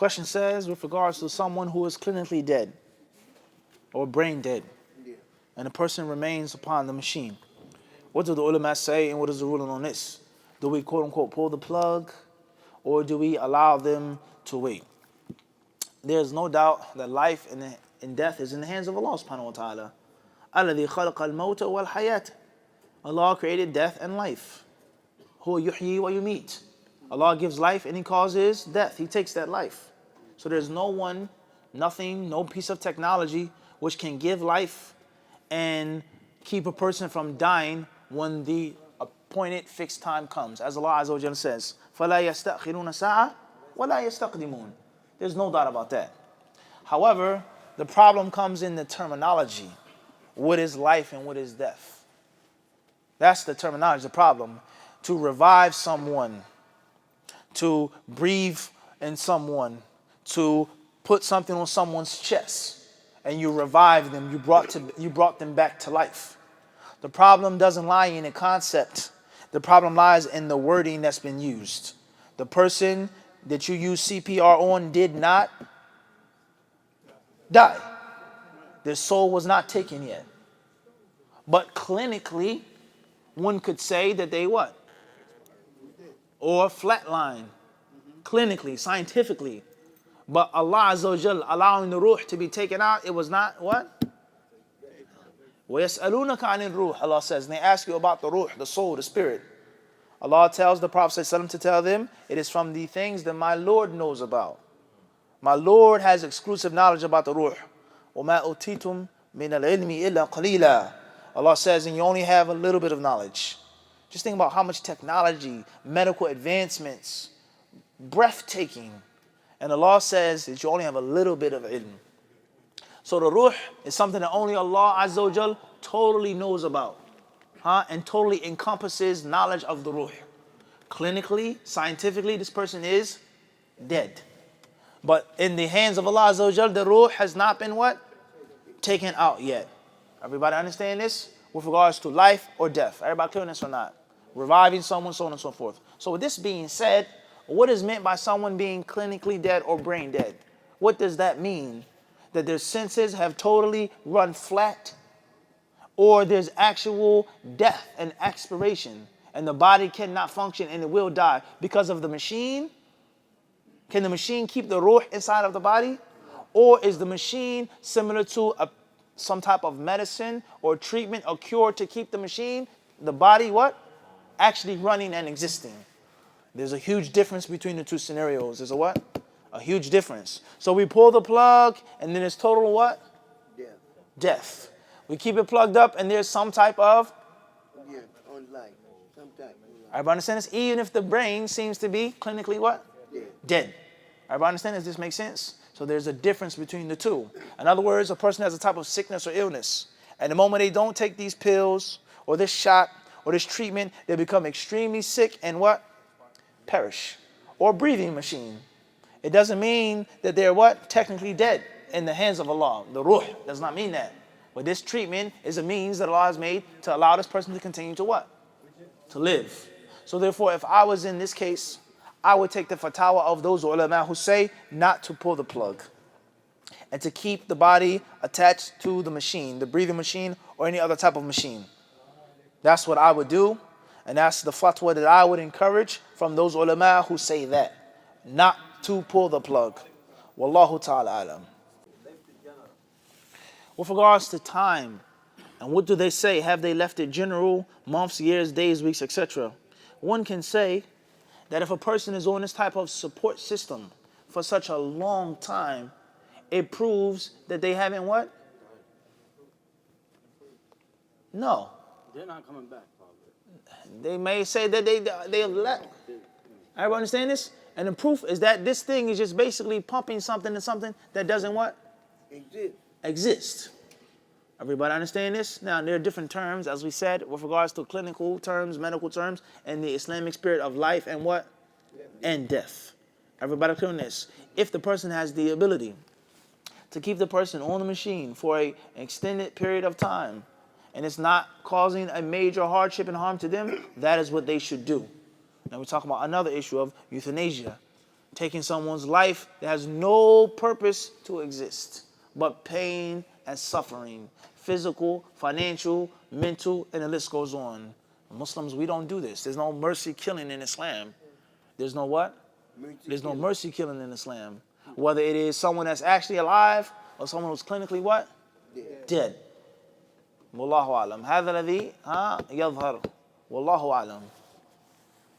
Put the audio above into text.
Question says, with regards to someone who is clinically dead or brain dead, and the person remains upon the machine. What do the ulama say, and what is the ruling on this? Do we quote unquote pull the plug, or do we allow them to wait? There's no doubt that life and death is in the hands of Allah subhanahu wa ta'ala. الَّذِي خَلَقَ الْمَوْتَ وَالْحَيَاةَ. Allah created death and life. هُوَ يُحْيِي وَيُمِيتُ. Allah gives life and He causes death. He takes that life. So there's no one, nothing, no piece of technology which can give life and keep a person from dying when the appointed fixed time comes. As Allah Azza wa Jalla says, فَلَا يَسْتَأْخِرُونَ سَاعَةً وَلَا يَسْتَقْدِمُونَ. There's no doubt about that. However, the problem comes in the terminology. What is life and what is death? That's the terminology, the problem. To revive someone, to breathe in someone, to put something on someone's chest, and you revive them, you brought them back to life. The problem doesn't lie in the concept. The problem lies in the wording that's been used. The person that you use CPR on did not die. Their soul was not taken yet. But clinically, one could say that they what? Or flatline. Clinically, scientifically. But Allah Azza wa Jal allowing the ruh to be taken out, it was not what? وَيَسْأَلُونَكَ عَنِ الرُّوحِ. Allah says, and they ask you about the ruh, the soul, the spirit. Allah tells the Prophet ﷺ to tell them, it is from the things that my Lord knows about. My Lord has exclusive knowledge about the ruh. وَمَا أُوتِيتُم مِّنَ الْعِلْمِ إِلَّا قَلِيلًا. Allah says, and you only have a little bit of knowledge. Just think about how much technology, medical advancements, breathtaking. And Allah says that you only have a little bit of ilm. So the ruh is something that only Allah Azza wa Jal totally knows about. And totally encompasses knowledge of the ruh. Clinically, scientifically, this person is dead. But in the hands of Allah Azza wa Jal, the ruh has not been what? Taken out yet. Everybody understand this? With regards to life or death. Everybody clear on this or not? Reviving someone, so on and so forth. So with this being said, what is meant by someone being clinically dead or brain dead? What does that mean? That their senses have totally run flat? Or there's actual death and expiration, and the body cannot function and it will die because of the machine? Can the machine keep the ruh inside of the body? Or is the machine similar to some type of medicine or treatment or cure to keep the machine, the body what? Actually running and existing. There's a huge difference between the two scenarios. There's a what? A huge difference. So we pull the plug and then it's total what? Death. We keep it plugged up and there's some type of? On life. Some type of life. Everybody understand this? Even if the brain seems to be clinically what? Dead. Everybody understand this? Does this make sense? So there's a difference between the two. In other words, a person has a type of sickness or illness. And the moment they don't take these pills or this shot or this treatment, they become extremely sick and what? Perish. Or breathing machine. It doesn't mean that they're what? Technically dead in the hands of Allah. The ruh does not mean that. But this treatment is a means that Allah has made to allow this person to continue to what? To live. So therefore, if I was in this case, I would take the fatwa of those ulama who say not to pull the plug and to keep the body attached to the machine, the breathing machine or any other type of machine. That's what I would do, and that's the fatwa that I would encourage from those ulama who say that, not to pull the plug. Wallahu ta'ala alam. With regards to time, and what do they say? Have they left it general, months, years, days, weeks, etc.? One can say that if a person is on this type of support system for such a long time, it proves that they haven't what? No. They're not coming back, probably. They may say that they have left. Everybody understand this? And the proof is that this thing is just basically pumping something to something that doesn't what? Exist. Everybody understand this? Now, there are different terms, as we said, with regards to clinical terms, medical terms, and the Islamic spirit of life and what? And death. Everybody clear on this? If the person has the ability to keep the person on the machine for an extended period of time, and it's not causing a major hardship and harm to them, that is what they should do. Now we're talking about another issue of euthanasia. taking someone's life that has no purpose to exist but pain and suffering, physical, financial, mental, and the list goes on. Muslims, we don't do this. There's no mercy killing in Islam. There's no what? There's no mercy killing in Islam. Whether it is someone that's actually alive or someone who's clinically what? Dead. Wallahu alam. هذا الذي يظهر. Wallahu alam.